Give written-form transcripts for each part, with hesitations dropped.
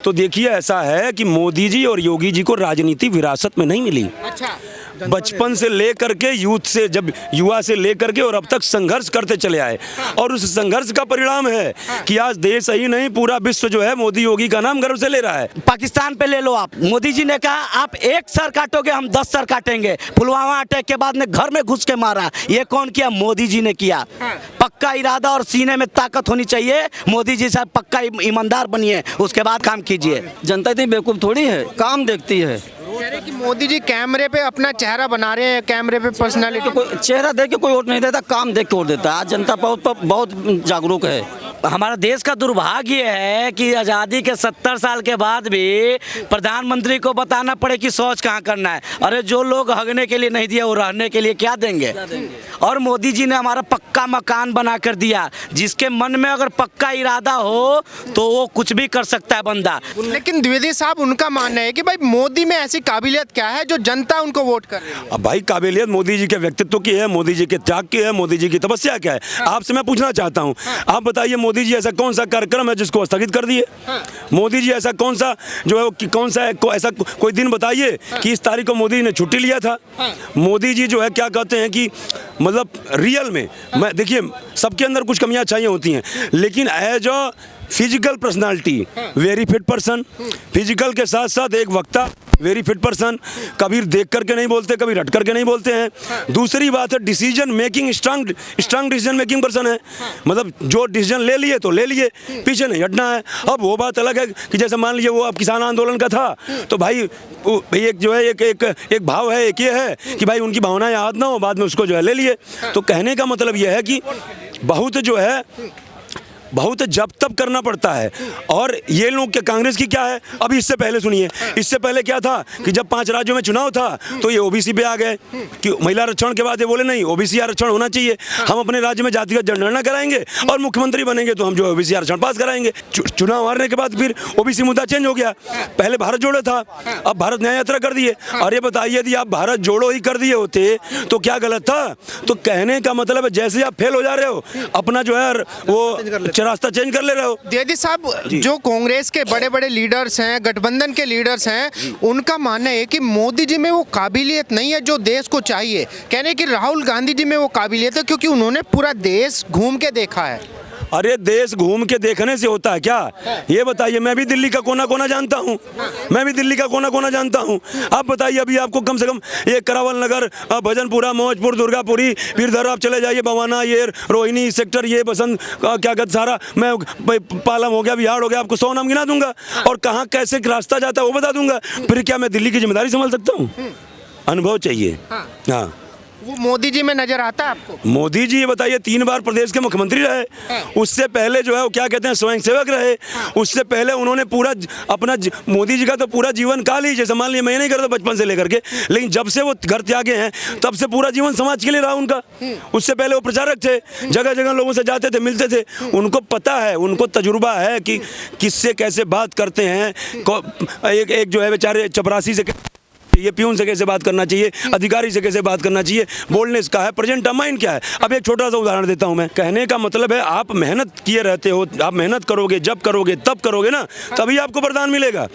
तो देखिए ऐसा है कि मोदी जी और योगी जी को राजनीति विरासत में नहीं मिली। अच्छा, बचपन से लेकर के यूथ से, जब युवा से लेकर के और अब तक संघर्ष करते चले आए और उस संघर्ष का परिणाम है कि आज देश ही नहीं पूरा विश्व जो है मोदी योगी का नाम गर्व से ले रहा है। पाकिस्तान पे ले लो आप, मोदी जी ने कहा आप एक सर काटोगे हम 10 सर काटेंगे। पुलवामा अटैक के बाद में घर में घुस के मारा, ये कौन किया? मोदी जी ने किया। पक्का इरादा और सीने में ताकत होनी चाहिए। मोदी जी साहब पक्का ईमानदार बनिए, उसके बाद काम कीजिए। जनता इतनी बेवकूफ़ थोड़ी है, काम देखती है। कह रहे कि मोदी जी कैमरे पे अपना चेहरा बना रहे हैं, कैमरे पे पर्सनालिटी। कोई चेहरा देख के कोई वोट नहीं देता, काम देख के वोट देता है। आज जनता बहुत जागरूक है। हमारा देश का दुर्भाग्य है कि आज़ादी के 70 साल के बाद भी प्रधानमंत्री को बताना पड़े कि शौच कहाँ करना है। अरे जो लोग हगने के लिए नहीं दिया वो रहने के लिए क्या देंगे? और मोदी जी ने हमारा पक्का मकान बना कर दिया। जिसके मन में अगर पक्का इरादा हो तो वो कुछ भी कर सकता है बंदा। लेकिन द्विवेदी साहब, उनका मानना है कि भाई मोदी में ऐसी काबिलियत क्या है जो जनता उनको वोट कर रही है? अब भाई काबिलियत मोदी जी के व्यक्तित्व की है, मोदी जी के त्याग की है, मोदी जी की तपस्या क्या है? आपसे मैं पूछना चाहता हूँ, आप बताइए मोदी जी ऐसा कौन सा कार्यक्रम है जिसको स्थगित कर दिए? मोदी जी ऐसा कौन सा जो है कि कौन सा ऐसा कोई दिन बताइए कि इस तारीख को मोदी जी ने छुट्टी लिया था? मोदी जी जो है क्या कहते हैं कि मतलब रियल में मैं देखिए सबके अंदर कुछ कमियां चाहिए होती हैं, लेकिन as a physical personality very fit person, physical के साथ साथ एक वक्ता वेरी फिट पर्सन, कभी देख करके नहीं बोलते, कभी रट करके नहीं बोलते हैं। दूसरी बात है decision making, strong decision making person है। मतलब जो डिसीजन ले लिए तो ले लिए, पीछे नहीं हटना है। अब वो बात अलग है कि जैसे मान लीजिए वो अब किसान आंदोलन का था तो भाई एक जो है एक भाव है, एक ये है कि भाई उनकी भावनाएं याद ना हो, बाद में उसको जो है ले लिए। तो कहने का मतलब यह है कि बहुत जब तब करना पड़ता है। और ये लोग के कांग्रेस की क्या है? अभी इससे पहले सुनिए, इससे पहले क्या था कि जब 5 राज्यों में चुनाव था तो ये ओबीसी पे आ गए कि महिला आरक्षण के बाद ये बोले नहीं ओबीसी आरक्षण होना चाहिए, हम अपने राज्य में जातिगत जनगणना कराएंगे और मुख्यमंत्री बनेंगे तो हम जो ओबीसी आरक्षण पास कराएंगे। चुनाव हारने के बाद फिर ओबीसी मुद्दा चेंज हो गया। पहले भारत जोड़ो था, अब भारत न्याय यात्रा कर दिए। और ये बताइए यदि आप भारत जोड़ो ही कर दिए होते तो क्या गलत था? तो कहने का मतलब है जैसे आप फेल हो जा रहे हो, अपना जो है वो रास्ता चेंज कर ले रहे हो। द्विवेदी साहब, जो कांग्रेस के बड़े बड़े लीडर्स हैं, गठबंधन के लीडर्स हैं, उनका मानना है कि मोदी जी में वो काबिलियत नहीं है जो देश को चाहिए। कहने कि राहुल गांधी जी में वो काबिलियत है क्योंकि उन्होंने पूरा देश घूम के देखा है। अरे देश घूम के देखने से होता है क्या? ये बताइए, मैं भी दिल्ली का कोना कोना जानता हूँ, मैं भी दिल्ली का कोना कोना जानता हूँ। आप बताइए अभी आपको कम से कम ये करावल नगर, भजनपुरा, मौजपुर, दुर्गापुरी, फिर इधर आप चले जाइए भवाना, ये रोहिणी सेक्टर, ये बसंत क्या कहते सारा, मैं पालम हो गया, बिहार हो गया, आपको 100 नाम गिना दूंगा और कहाँ कैसे रास्ता जाता है वो बता दूंगा। फिर क्या मैं दिल्ली की जिम्मेदारी संभाल सकता हूँ? अनुभव चाहिए। हाँ, वो मोदी जी में नजर आता है आपको? मोदी जी ये बताइए 3 बार प्रदेश के मुख्यमंत्री रहे, उससे पहले जो है वो क्या कहते हैं स्वयं सेवक रहे, उससे पहले उन्होंने पूरा अपना मोदी जी का तो पूरा जीवन काल ही, जैसे मान लिया मैं नहीं करता बचपन से लेकर के, लेकिन जब से वो घर त्यागे हैं तब से पूरा जीवन समाज के लिए रहा उनका। उससे पहले वो प्रचारक थे, जगह जगह लोगों से जाते थे, मिलते थे, उनको पता है, उनको तजुर्बा है कि किससे कैसे बात करते हैं। एक जो है बेचारे चपरासी से ये प्यून से कैसे बात करना चाहिए, अधिकारी से कैसे बात करना चाहिए, बोलने का है, प्रेजेंट माइंड क्या है। अब एक छोटा सा उदाहरण देता हूं मैं। कहने का मतलब है आप मेहनत किए रहते हो, आप मेहनत करोगे, जब करोगे तब करोगे ना, तभी आपको वरदान मिलेगा।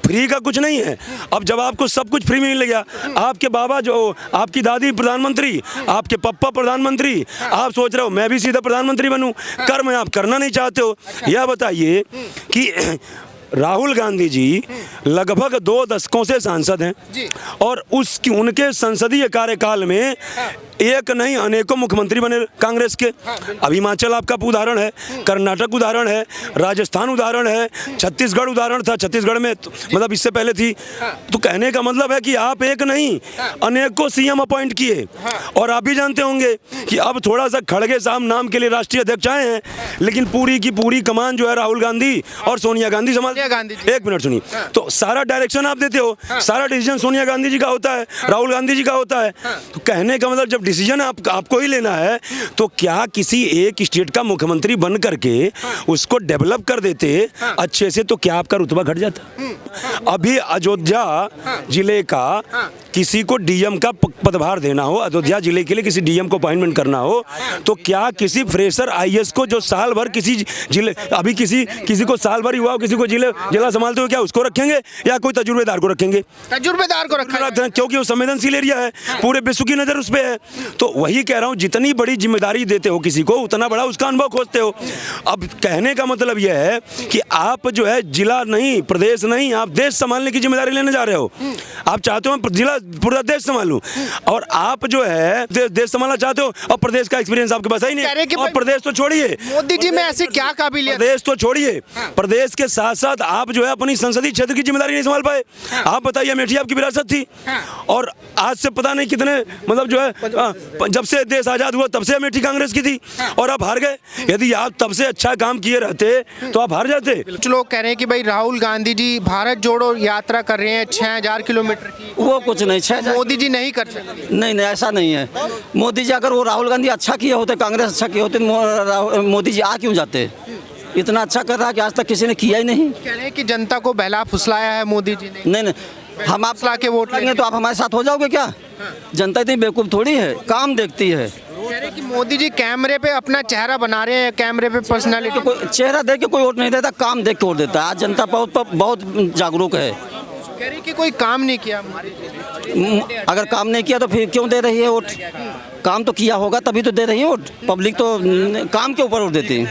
फ्री का कुछ नहीं है। अब जब आपको सब कुछ फ्री में मिल गया, आपके बाबा जो, आपकी दादी प्रधानमंत्री, आपके पप्पा प्रधानमंत्री, आप सोच रहे हो मैं भी सीधा प्रधानमंत्री बनूं, कर्म आप करना नहीं चाहते हो। यह बताइए कि राहुल गांधी जी लगभग 2 दशकों से सांसद हैं और उनके संसदीय कार्यकाल में एक नहीं अनेकों मुख्यमंत्री बने कांग्रेस के। अब हिमाचल आपका उदाहरण है, कर्नाटक उदाहरण है, राजस्थान उदाहरण है, छत्तीसगढ़ उदाहरण था, छत्तीसगढ़ में मतलब इससे पहले थी। तो कहने का मतलब है कि आप एक नहीं अनेकों सीएम अपॉइंट किए। और आप भी जानते होंगे कि अब थोड़ा सा खड़गे साहब नाम के लिए राष्ट्रीय अध्यक्ष आए हैं, लेकिन पूरी की पूरी कमान जो है राहुल गांधी और सोनिया गांधी संभाल। एक मिनट सुनिए, तो सारा डायरेक्शन आप देते हो, सारा डिसीजन सोनिया गांधी जी का होता है, राहुल गांधी जी का होता है। तो कहने का मतलब जब डिसीजन आपको ही लेना है तो क्या किसी एक स्टेट का मुख्यमंत्री बन करके उसको डेवलप कर देते अच्छे से, तो क्या आपका रुतबा घट जाता? अभी अयोध्या जिले का किसी को डीएम का पदभार देना हो, अयोध्या जिले के लिए किसी डीएम को अपॉइंटमेंट करना हो, तो क्या किसी फ्रेशर आईएएस को जो साल भर किसी जिले अभी किसी को साल भर हुआ हो, किसी को जिला संभालते हो, क्या उसको रखेंगे या कोई तजुर्बेदार को रखेंगे? तजुर्बेदार को रखा है। क्योंकि वो संवेदनशील एरिया है, पूरे विश्व की नजर उस पर है। तो वही कह रहा हूँ, जितनी बड़ी जिम्मेदारी देते हो किसी को, उतना बड़ा उसका अनुभव खोजते हो। अब कहने का मतलब यह है कि आप जो है जिला नहीं, प्रदेश नहीं, आप देश संभालने की जिम्मेदारी लेने जा रहे हो। आप चाहते हो जिला पूरा देश संभालूं, और आप जो है देश संभालना चाहते हो, और प्रदेश का एक्सपीरियंस आपके पास ही नहीं। और प्रदेश तो छोड़िए, मोदी जी में ऐसी क्या काबिलियत? प्रदेश तो छोड़िए, प्रदेश के साथ साथ आप जो है अपनी संसदीय क्षेत्र की जिम्मेदारी नहीं संभाल पाए। आप बताइए, अमेठी आपकी विरासत थी, और आज से पता नहीं कितने मतलब जो है जब से देश आजाद हुआ तब से अमेठी कांग्रेस की थी, और आप हार गए। यदि आप तब से अच्छा काम किए रहते तो आप हार जाते। कुछ लोग कह रहे हैं कि भाई राहुल गांधी जी भारत जोड़ो यात्रा कर रहे हैं 6000 किलोमीटर की, वो कुछ नहीं, 6 मोदी जी नहीं कर सकते। नहीं नहीं, ऐसा नहीं है। मोदी जी अगर वो राहुल गांधी अच्छा किए होते, कांग्रेस अच्छा किए होते, मोदी जी आ क्यों जाते? इतना अच्छा कर रहा है कि आज तक किसी ने किया ही नहीं। कह रहे हैं कि जनता को बहला फुसलाया है मोदी जी ने। नहीं नहीं, हम आप ला के वोट लेंगे तो आप हमारे साथ हो जाओगे क्या? जनता इतनी बेवकूफ़ थोड़ी है, काम देखती है। कह रहे हैं कि मोदी जी कैमरे पे अपना चेहरा बना रहे हैं, कैमरे पे पर्सनालिटी। कोई चेहरा देख के कोई वोट नहीं देता, काम देख के वोट देता है। आज जनता बहुत जागरूक है। कह रही कि कोई काम नहीं किया मोदी जी। अगर काम नहीं किया तो फिर क्यों दे रही है वोट? काम तो किया होगा तभी तो दे रही है वोट। पब्लिक तो काम के ऊपर वोट देती है।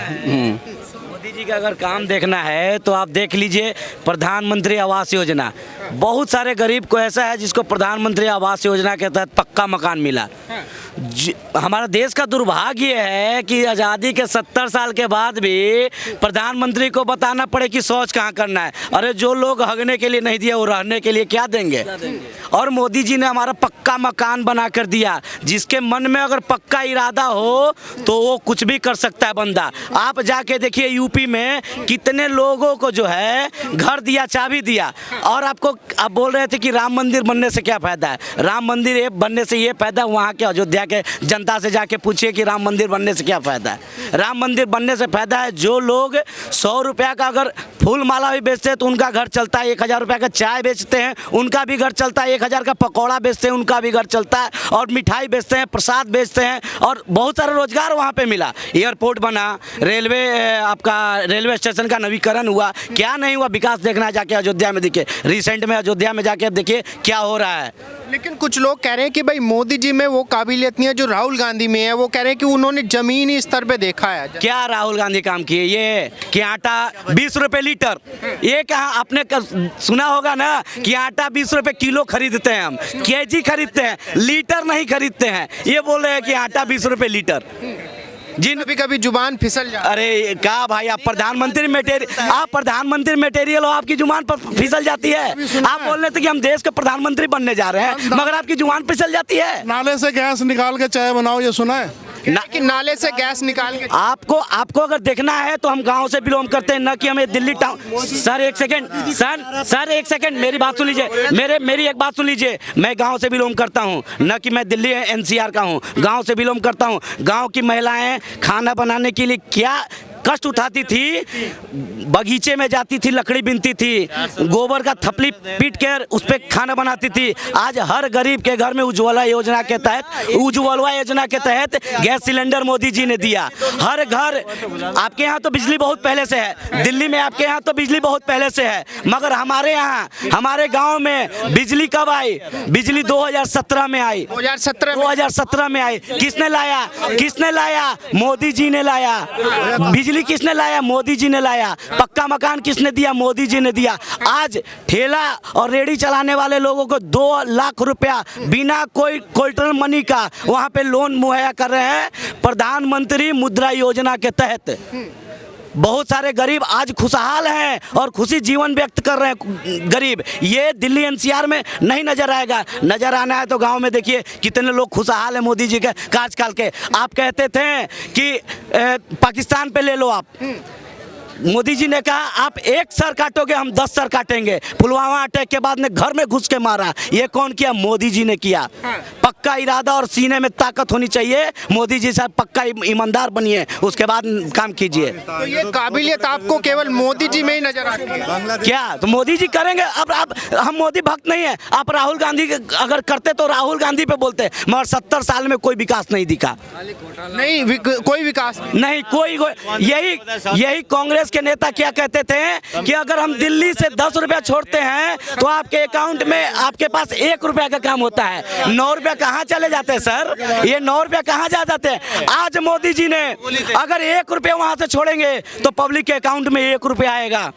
मोदी जी का अगर काम देखना है तो आप देख लीजिए प्रधानमंत्री आवास योजना। बहुत सारे गरीब को ऐसा है जिसको प्रधानमंत्री आवास योजना के तहत पक्का मकान मिला। हमारा देश का दुर्भाग्य है कि आज़ादी के 70 साल के बाद भी प्रधानमंत्री को बताना पड़े कि शौच कहाँ करना है। अरे जो लोग हगने के लिए नहीं दिया वो रहने के लिए क्या देंगे? और मोदी जी ने हमारा पक्का मकान बना कर दिया। जिसके मन में अगर पक्का इरादा हो तो वो कुछ भी कर सकता है बंदा। आप जाके देखिए यूपी में कितने लोगों को जो है घर दिया, चाबी दिया। और आप बोल रहे थे कि राम मंदिर बनने से क्या फ़ायदा है? राम मंदिर बनने से ये फ़ायदा, वहाँ के अयोध्या के जनता से जाके पूछिए कि राम मंदिर बनने से क्या फ़ायदा है। राम मंदिर बनने से फ़ायदा है जो लोग 100 रुपया का अगर फूल माला भी बेचते हैं तो उनका घर चलता है। 1000 रुपये का चाय बेचते हैं उनका भी घर चलता है। 1000 का पकौड़ा बेचते हैं उनका भी घर चलता है। और मिठाई बेचते हैं, प्रसाद बेचते हैं, और बहुत सारा रोजगार वहाँ पे मिला। एयरपोर्ट बना, रेलवे आपका रेलवे स्टेशन का नवीकरण हुआ। क्या नहीं हुआ? विकास देखना जाके अयोध्या में देखिए, रिसेंट में अयोध्या में जाके देखिए क्या हो रहा है। लेकिन कुछ लोग कह रहे हैं कि भाई मोदी जी में वो काबिलियत नहीं है जो राहुल गांधी में है। वो कह रहे हैं कि उन्होंने जमीनी स्तर पे देखा है। क्या राहुल गांधी काम किए? ये कि आटा 20 रुपए लीटर, ये कहाँ आपने सुना होगा ना कि आटा 20 रुपए किलो खरीदते हैं, हम केजी खरीदते हैं, लीटर नहीं खरीदते हैं। ये बोल रहे हैं कि आटा 20 रुपए लीटर। जिन कभी जुबान फिसल जाती है। अरे क्या भाई, आप प्रधानमंत्री मटेरियल हो, आपकी जुबान पर फिसल जाती है। आप बोल रहे थे कि हम देश के प्रधानमंत्री बनने जा रहे हैं, मगर आपकी जुबान फिसल जाती है। नाले से गैस निकाल के चाय बनाओ, ये सुना है? कि नाले से गैस निकाल के। आपको अगर देखना है तो हम गांव से बिलोंग करते हैं, न कि हमें दिल्ली टाउन। सर एक सेकंड मेरी बात सुन लीजिए, मेरी एक बात सुन लीजिए। मैं गांव से बिलोंग करता हूं, न कि मैं दिल्ली एनसीआर का हूं। गांव से बिलोंग करता हूं। गांव की महिलाएं खाना बनाने के लिए क्या कष्ट उठाती थी, बगीचे में जाती थी, लकड़ी बीनती थी, गोबर का थपली पीट कर उस पर खाना बनाती थी। आज हर गरीब के घर में उज्ज्वला योजना के तहत गैस सिलेंडर मोदी जी ने दिया। हर घर, आपके यहाँ तो बिजली बहुत पहले से है, दिल्ली में आपके यहाँ तो बिजली बहुत पहले से है, मगर हमारे यहाँ, हमारे गाँव में बिजली कब आई? बिजली 2017 में आई। 2017 में आई। किसने लाया? मोदी जी ने लाया। बिजली किसने लाया? मोदी जी ने लाया। पक्का मकान किसने दिया? मोदी जी ने दिया। आज ठेला और रेडी चलाने वाले लोगों को 2 लाख रुपया बिना कोई कोलेटरल मनी का वहां पे लोन मुहैया कर रहे हैं प्रधानमंत्री मुद्रा योजना के तहत। बहुत सारे गरीब आज खुशहाल हैं और खुशी जीवन व्यक्त कर रहे हैं गरीब। ये दिल्ली एनसीआर में नहीं नजर आएगा। नजर आना है तो गांव में देखिए कितने लोग खुशहाल हैं मोदी जी के कार्यकाल के। आप कहते थे कि पाकिस्तान पे ले लो आप, मोदी जी ने कहा आप एक सर काटोगे हम 10 सर काटेंगे। पुलवामा अटैक के बाद में घर में घुस के मारा, ये कौन किया? मोदी जी ने किया। पक्का इरादा और सीने में ताकत होनी चाहिए। मोदी जी साहब पक्का ईमानदार बनिए, उसके बाद काम कीजिए। तो ये काबिलियत आपको केवल मोदी जी में ही नजर आती है क्या तो मोदी जी करेंगे? अब हम मोदी भक्त नहीं है। आप राहुल गांधी अगर करते तो राहुल गांधी पे बोलते, मगर 70 साल में कोई विकास नहीं दिखा। नहीं, कोई विकास नहीं, यही कांग्रेस के नेता क्या कहते थे कि अगर हम दिल्ली से 10 रुपया छोड़ते हैं तो आपके अकाउंट में आपके पास 1 रुपया का काम होता है। 9 रुपया कहाँ चले जाते हैं सर? ये 9 रुपया कहाँ जा जाते हैं? आज मोदी जी ने अगर 1 रुपया वहां से छोड़ेंगे तो पब्लिक के अकाउंट में 1 रुपया आएगा।